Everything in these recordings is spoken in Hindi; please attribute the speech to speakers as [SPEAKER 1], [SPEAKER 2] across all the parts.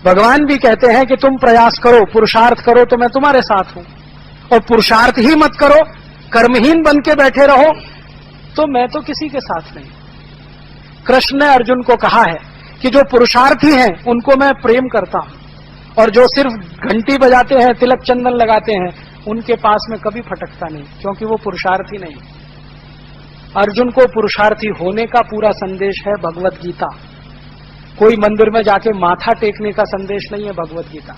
[SPEAKER 1] भगवान भी कहते हैं कि तुम प्रयास करो, पुरुषार्थ करो तो मैं तुम्हारे साथ हूं, और पुरुषार्थ ही मत करो, कर्महीन बन के बैठे रहो तो मैं तो किसी के साथ नहीं। कृष्ण ने अर्जुन को कहा है कि जो पुरुषार्थी हैं उनको मैं प्रेम करता हूं, और जो सिर्फ घंटी बजाते हैं, तिलक चंदन लगाते हैं, उनके पास में कभी फटकता नहीं, क्योंकि वो पुरुषार्थी नहीं। अर्जुन को पुरुषार्थी होने का पूरा संदेश है भगवत गीता। कोई मंदिर में जाके माथा टेकने का संदेश नहीं है भगवत गीता।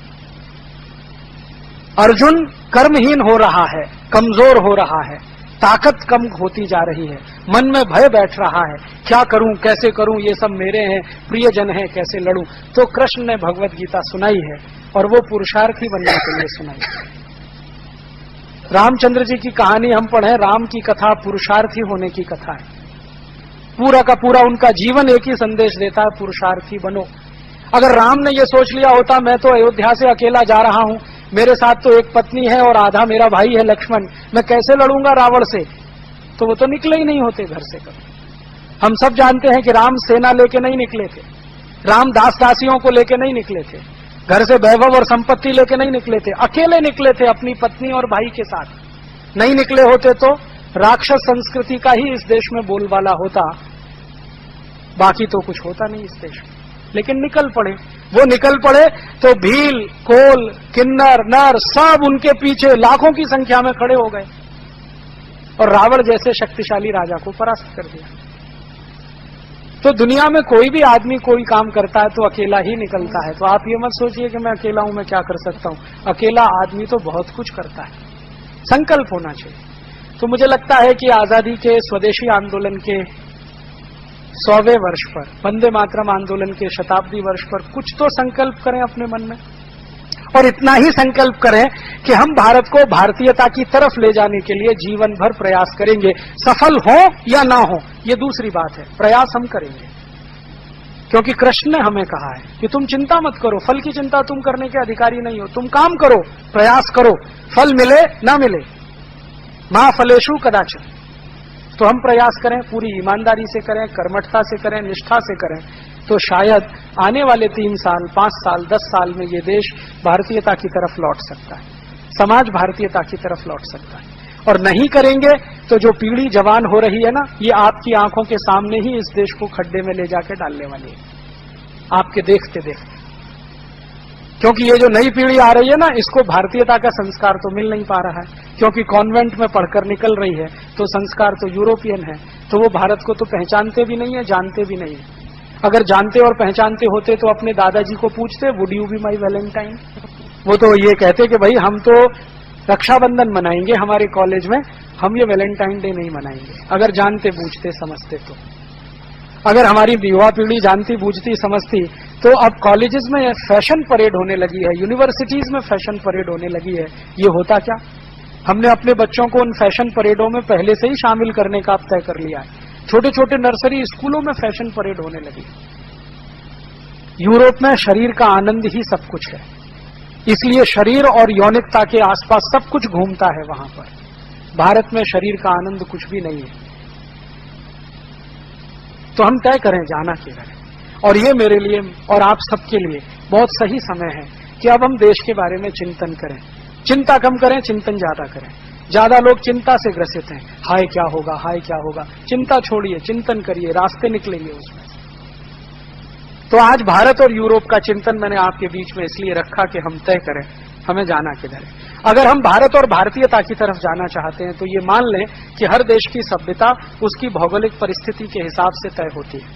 [SPEAKER 1] अर्जुन कर्महीन हो रहा है, कमजोर हो रहा है, ताकत कम होती जा रही है, मन में भय बैठ रहा है, क्या करूं, कैसे करूं, ये सब मेरे हैं, प्रियजन है, कैसे लड़ूं। तो कृष्ण ने भगवत गीता सुनाई है, और वो पुरुषार्थी बनने के लिए सुनाई है। रामचंद्र जी की कहानी हम पढ़े, राम की कथा पुरुषार्थी होने की कथा है। पूरा का पूरा उनका जीवन एक ही संदेश देता है, पुरुषार्थी बनो। अगर राम ने ये सोच लिया होता मैं तो अयोध्या से अकेला जा रहा हूं, मेरे साथ तो एक पत्नी है और आधा मेरा भाई है लक्ष्मण, मैं कैसे लड़ूंगा रावण से, तो वो तो निकले ही नहीं होते घर से कभी। हम सब जानते हैं कि राम सेना लेके नहीं निकले थे, राम दास दासियों को लेके नहीं निकले थे, घर से वैभव और संपत्ति लेके नहीं निकले थे, अकेले निकले थे अपनी पत्नी और भाई के साथ। नहीं निकले होते तो राक्षस संस्कृति का ही इस देश में बोलबाला होता, बाकी तो कुछ होता नहीं इस देश में। लेकिन निकल पड़े, वो निकल पड़े तो भील, कोल, किन्नर, नर सब उनके पीछे लाखों की संख्या में खड़े हो गए, और रावण जैसे शक्तिशाली राजा को परास्त कर दिया। तो दुनिया में कोई भी आदमी कोई काम करता है तो अकेला ही निकलता है। तो आप ये मत सोचिए कि मैं अकेला हूं, मैं क्या कर सकता हूं। अकेला आदमी तो बहुत कुछ करता है, संकल्प होना चाहिए। तो मुझे लगता है कि आजादी के स्वदेशी आंदोलन के 100वें वर्ष पर, वंदे मातरम आंदोलन के शताब्दी वर्ष पर कुछ तो संकल्प करें अपने मन में, और इतना ही संकल्प करें कि हम भारत को भारतीयता की तरफ ले जाने के लिए जीवन भर प्रयास करेंगे। सफल हो या ना हो ये दूसरी बात है, प्रयास हम करेंगे। क्योंकि कृष्ण ने हमें कहा है कि तुम चिंता मत करो, फल की चिंता तुम करने के अधिकारी नहीं हो, तुम काम करो, प्रयास करो, फल मिले ना मिले, मा फलेषु कदाचन। तो हम प्रयास करें, पूरी ईमानदारी से करें, कर्मठता से करें, निष्ठा से करें, तो शायद आने वाले 3 साल, 5 साल, 10 साल में ये देश भारतीयता की तरफ लौट सकता है, समाज भारतीयता की तरफ लौट सकता है। और नहीं करेंगे तो जो पीढ़ी जवान हो रही है ना, ये आपकी आंखों के सामने ही इस देश को खड्डे में ले जाके डालने वाली है, आपके देखते देखते। क्योंकि ये जो नई पीढ़ी आ रही है ना, इसको भारतीयता का संस्कार तो मिल नहीं पा रहा है, क्योंकि कॉन्वेंट में पढ़कर निकल रही है, तो संस्कार तो यूरोपियन है, तो वो भारत को तो पहचानते भी नहीं है, जानते भी नहीं है। अगर जानते और पहचानते होते तो अपने दादाजी को पूछते, would you be my Valentine. वो तो ये कहते कि भाई हम तो रक्षाबंधन मनाएंगे हमारे कॉलेज में, हम ये वैलेंटाइन डे नहीं मनाएंगे। अगर जानते बूझते समझते तो, अगर हमारी युवा पीढ़ी जानती बूझती समझती तो अब कॉलेजेस में फैशन परेड होने लगी है, यूनिवर्सिटीज में फैशन परेड होने लगी है, ये होता क्या? हमने अपने बच्चों को उन फैशन परेडों में पहले से ही शामिल करने का तय कर लिया है। छोटे छोटे नर्सरी स्कूलों में फैशन परेड होने लगी। यूरोप में शरीर का आनंद ही सब कुछ है, इसलिए शरीर और यौनिकता के आसपास सब कुछ घूमता है वहां पर। भारत में शरीर का आनंद कुछ भी नहीं है। तो हम तय करें जाना किधर है, और ये मेरे लिए और आप सबके लिए बहुत सही समय है कि अब हम देश के बारे में चिंतन करें। चिंता कम करें, चिंतन ज्यादा करें। ज्यादा लोग चिंता से ग्रसित हैं, हाय क्या होगा, हाय क्या होगा। चिंता छोड़िए, चिंतन करिए, रास्ते निकलेंगे उसमें। तो आज भारत और यूरोप का चिंतन मैंने आपके बीच में इसलिए रखा कि हम तय करें हमें जाना किधर है। अगर हम भारत और भारतीयता की तरफ जाना चाहते हैं तो ये मान लें कि हर देश की सभ्यता उसकी भौगोलिक परिस्थिति के हिसाब से तय होती है।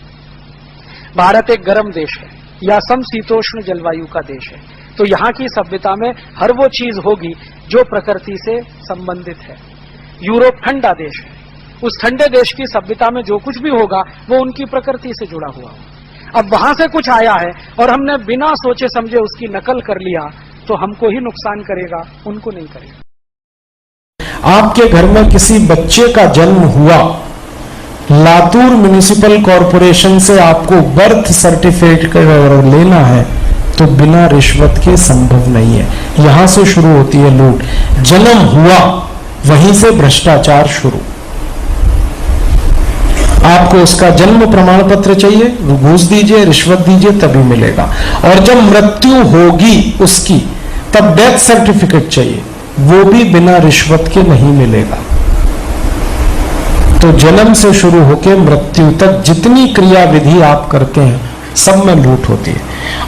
[SPEAKER 1] भारत एक गर्म देश है या समशीतोष्ण जलवायु का देश है, तो यहाँ की सभ्यता में हर वो चीज होगी जो प्रकृति से संबंधित है। यूरोप ठंडा देश है, उस ठंडे देश की सभ्यता में जो कुछ भी होगा वो उनकी प्रकृति से जुड़ा हुआ होगा। अब वहां से कुछ आया है और हमने बिना सोचे समझे उसकी नकल कर लिया तो हमको ही नुकसान करेगा, उनको नहीं करेगा।
[SPEAKER 2] आपके घर में किसी बच्चे का जन्म हुआ, लातूर म्युनिसिपल कॉरपोरेशन से आपको बर्थ सर्टिफिकेट लेना है तो बिना रिश्वत के संभव नहीं है। यहां से शुरू होती है लूट। जन्म हुआ, वहीं से भ्रष्टाचार शुरू। आपको उसका जन्म प्रमाण पत्र चाहिए, वो घूस दीजिए, रिश्वत दीजिए, तभी मिलेगा। और जब मृत्यु होगी उसकी, तब डेथ सर्टिफिकेट चाहिए, वो भी बिना रिश्वत के नहीं मिलेगा। तो जन्म से शुरू होकर मृत्यु तक जितनी क्रिया विधि आप करते हैं सब में लूट होती है,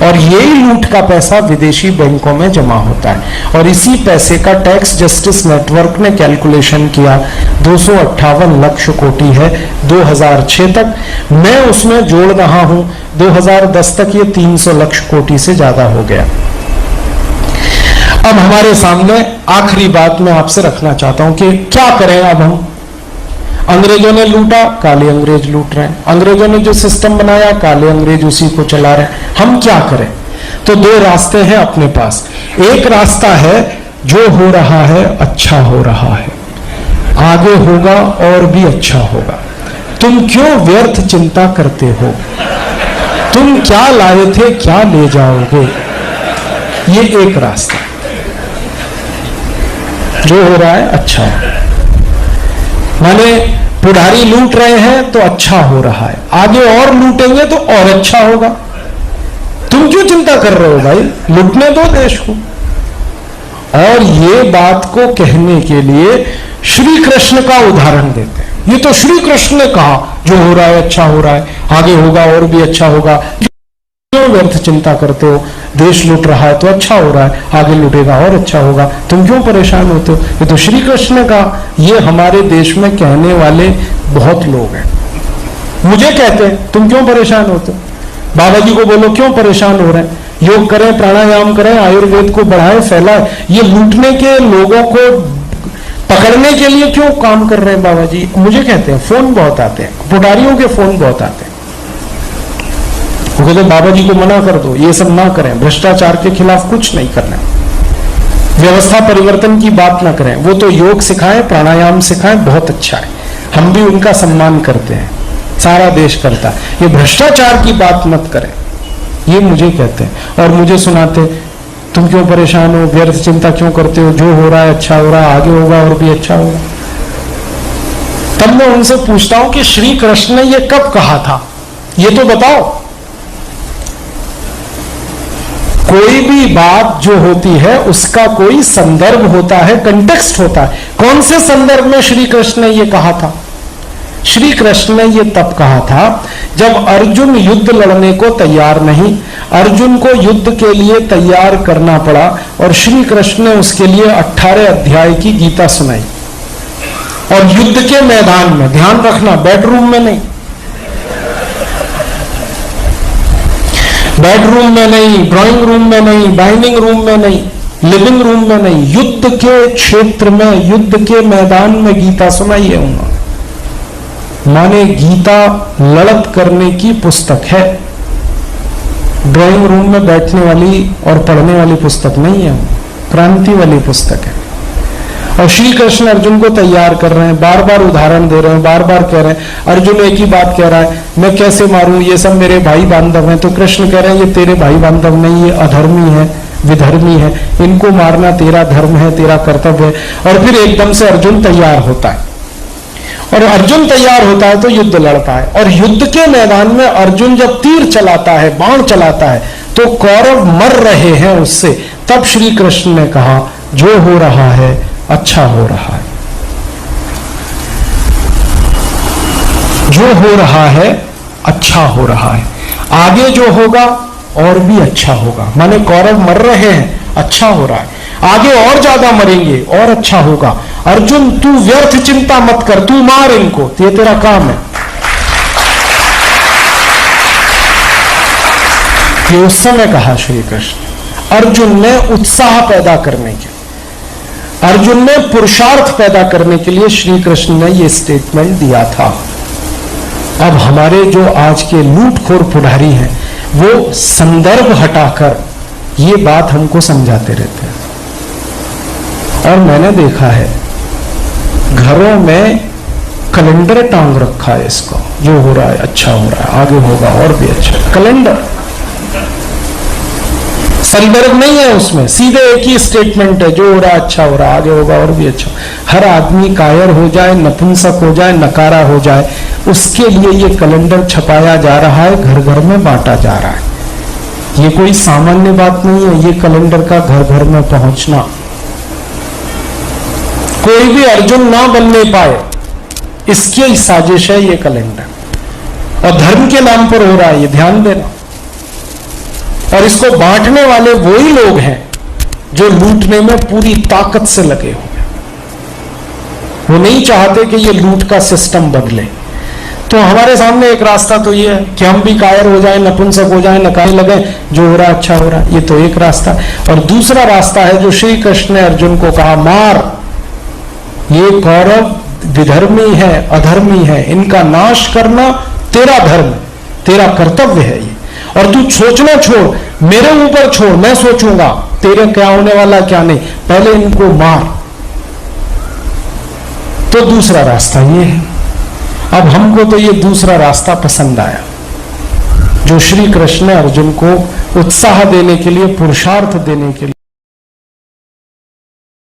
[SPEAKER 2] और यही लूट का पैसा विदेशी बैंकों में जमा होता है। और इसी पैसे का टैक्स जस्टिस नेटवर्क ने कैलकुलेशन किया, 258 लाख कोटी है 2006 तक। मैं उसमें जोड़ रहा हूं 2010 तक ये 300 लाख कोटी से ज्यादा हो गया। अब हमारे सामने आखिरी बात मैं आपसे रखना चाहता हूं कि क्या करें अब हम। अंग्रेजों ने लूटा, काले अंग्रेज लूट रहे हैं। अंग्रेजों ने जो सिस्टम बनाया, काले अंग्रेज उसी को चला रहे हैं। हम क्या करें? तो दो रास्ते हैं अपने पास। एक रास्ता है जो हो रहा है अच्छा हो रहा है, आगे होगा और भी अच्छा होगा, तुम क्यों व्यर्थ चिंता करते हो, तुम क्या लाए थे क्या ले जाओगे। ये एक रास्ता जो हो रहा है अच्छा है, माने पुढ़ारी लूट रहे हैं तो अच्छा हो रहा है, आगे और लूटेंगे तो और अच्छा होगा। तुम क्यों चिंता कर रहे हो भाई, लूटने दो देश को। और ये बात को कहने के लिए श्री कृष्ण का उदाहरण देते हैं। ये तो श्री कृष्ण ने कहा जो हो रहा है अच्छा हो रहा है, आगे होगा और भी अच्छा होगा, क्यों व्यर्थ चिंता करते हो, देश लूट रहा है तो अच्छा हो रहा है, आगे लूटेगा और अच्छा होगा, तुम क्यों परेशान होते हो। ये तो श्री कृष्ण का, ये हमारे देश में कहने वाले बहुत लोग हैं। मुझे कहते हैं तुम क्यों परेशान होते हो, बाबा जी को बोलो क्यों परेशान हो रहे हैं, योग करें, प्राणायाम करें, आयुर्वेद को बढ़ाएं, फैलाएं। ये लूटने के लोगों को पकड़ने के लिए क्यों काम कर रहे हैं बाबा जी। मुझे कहते हैं, फोन बहुत आते हैं, पुजारियों के फोन बहुत आते हैं, वो कहते बाबा जी को मना कर दो, ये सब ना करें, भ्रष्टाचार के खिलाफ कुछ नहीं करना, व्यवस्था परिवर्तन की बात ना करें, वो तो योग सिखाएं, प्राणायाम सिखाएं, बहुत अच्छा है, हम भी उनका सम्मान करते हैं, सारा देश करता है, ये भ्रष्टाचार की बात मत करें। ये मुझे कहते हैं और मुझे सुनाते तुम क्यों परेशान हो, व्यर्थ चिंता क्यों करते हो, जो हो रहा है अच्छा हो रहा है, आगे होगा और भी अच्छा होगा। तब मैं उनसे पूछता हूं कि श्री कृष्ण ने ये कब कहा था, ये तो बताओ। कोई भी बात जो होती है उसका कोई संदर्भ होता है, कंटेक्स्ट होता है। कौन से संदर्भ में श्री कृष्ण ने यह कहा था? श्री कृष्ण ने यह तब कहा था जब अर्जुन युद्ध लड़ने को तैयार नहीं, अर्जुन को युद्ध के लिए तैयार करना पड़ा और श्री कृष्ण ने उसके लिए 18 अध्याय की गीता सुनाई। और युद्ध के मैदान में, ध्यान रखना, बेडरूम में नहीं, बेडरूम में नहीं, ड्राइंग रूम में नहीं, डाइनिंग रूम में नहीं, लिविंग रूम में नहीं, युद्ध के क्षेत्र में, युद्ध के मैदान में गीता सुनाई है उन्होंने। माने गीता लड़त करने की पुस्तक है, ड्राइंग रूम में बैठने वाली और पढ़ने वाली पुस्तक नहीं है, क्रांति वाली पुस्तक है। और श्री कृष्ण अर्जुन को तैयार कर रहे हैं, बार बार उदाहरण दे रहे हैं, बार बार कह रहे हैं। अर्जुन एक ही बात कह रहा है, मैं कैसे मारूं, ये सब मेरे भाई बांधव हैं। तो कृष्ण कह रहे हैं ये तेरे भाई बांधव नहीं, ये अधर्मी है, विधर्मी है, इनको मारना तेरा धर्म है, तेरा कर्तव्य है। और फिर एकदम से अर्जुन तैयार होता है, और अर्जुन तैयार होता है तो युद्ध लड़ता है। और युद्ध के मैदान में अर्जुन जब तीर चलाता है, बाण चलाता है, तो कौरव मर रहे हैं उससे। तब श्री कृष्ण ने कहा जो हो रहा है अच्छा हो रहा है, जो हो रहा है अच्छा हो रहा है, आगे जो होगा और भी अच्छा होगा। माने कौरव मर रहे हैं, अच्छा हो रहा है, आगे और ज्यादा मरेंगे और अच्छा होगा। अर्जुन तू व्यर्थ चिंता मत कर, तू मार इनको, ये तेरा काम है। ये उस समय कहा श्री कृष्ण। अर्जुन ने उत्साह पैदा करने के, अर्जुन ने पुरुषार्थ पैदा करने के लिए श्री कृष्ण ने यह स्टेटमेंट दिया था। अब हमारे जो आज के लूटखोर पुजारी हैं वो संदर्भ हटाकर ये बात हमको समझाते रहते हैं। और मैंने देखा है घरों में कैलेंडर टांग रखा है इसको, जो हो रहा है अच्छा हो रहा है, आगे होगा और भी अच्छा। कैलेंडर संदर्भ नहीं है उसमें, सीधे एक ही स्टेटमेंट है, जो हो रहा है अच्छा हो रहा है, आगे होगा और भी अच्छा। हर आदमी कायर हो जाए, नपुंसक हो जाए, नकारा हो जाए, उसके लिए ये कैलेंडर छपाया जा रहा है, घर घर में बांटा जा रहा है। ये कोई सामान्य बात नहीं है, ये कैलेंडर का घर घर में पहुंचना। कोई भी अर्जुन ना बनने पाए, इसकी ही साजिश है ये कैलेंडर। और धर्म के नाम पर हो रहा है, ये ध्यान देना। और इसको बांटने वाले वही लोग हैं जो लूटने में पूरी ताकत से लगे हुए। वो नहीं चाहते कि ये लूट का सिस्टम बदले। तो हमारे सामने एक रास्ता तो ये है कि हम भी कायर हो जाएं, नपुंसक हो जाएं, नकारे लगे, जो हो रहा है अच्छा हो रहा है। ये तो एक रास्ता है। और दूसरा रास्ता है जो श्री कृष्ण ने अर्जुन को कहा, मार, ये कौरव विधर्मी है, अधर्मी है, इनका नाश करना तेरा धर्म, तेरा कर्तव्य है ये। और तू सोचना छोड़, मेरे ऊपर छोड़, मैं सोचूंगा तेरे क्या होने वाला क्या नहीं, पहले इनको मार। तो दूसरा रास्ता ये है। अब हमको तो ये दूसरा रास्ता पसंद आया, जो श्री कृष्ण ने अर्जुन को उत्साह देने के लिए, पुरुषार्थ देने के लिए